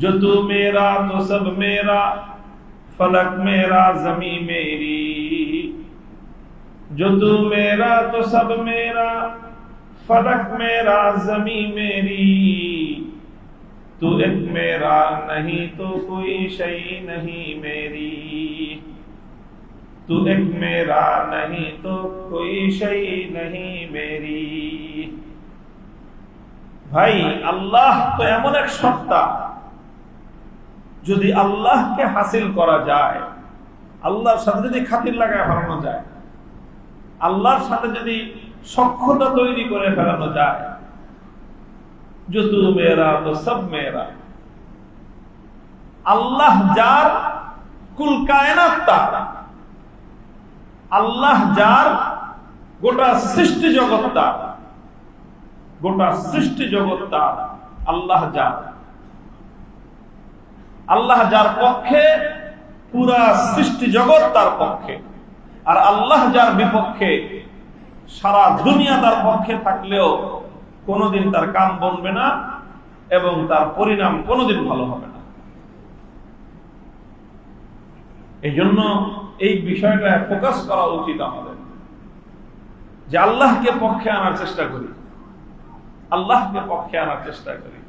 जो तू मेरा तो सब मेरा, फलक मेरा ज़मीं मेरी। जो तू मेरा तो सब मेरा, फलक मेरा ज़मीं मेरी। तू एक मेरा नहीं तो कोई शै नहीं मेरी। तू एक मेरा नहीं तो कोई शै नहीं मेरी। ভাই, আল্লাহ তো এমন এক সত্তা, যদি আল্লাহকে হাসিল করা যায়, আল্লাহর সাথে যদি খাতির লাগায় ফেলানো যায়, আল্লাহর সাথে যদি সখ্যতা তৈরি করে ফেলানো যায়, जो तू मेरा तो सब मेरा। আল্লাহ যার, কুল কায়নাত তার। আল্লাহ যার, গোটা সৃষ্টি জগৎ তার। গোটা সৃষ্টি জগৎ তার। আল্লাহ যার, আল্লাহ যার পক্ষে পুরা সৃষ্টি জগৎ তার পক্ষে। আর আল্লাহ যার বিপক্ষে সারা দুনিয়া তার পক্ষে থাকলেও কোনোদিন তার কাম বনবে না এবং তার পরিণাম কোনোদিন ভালো হবে না। এই জন্য এই বিষয়টা ফোকাস করা উচিত আমাদের, যে আল্লাহকে পক্ষে আনার চেষ্টা করি, আল্লাহকে পক্ষে আনার চেষ্টা করি।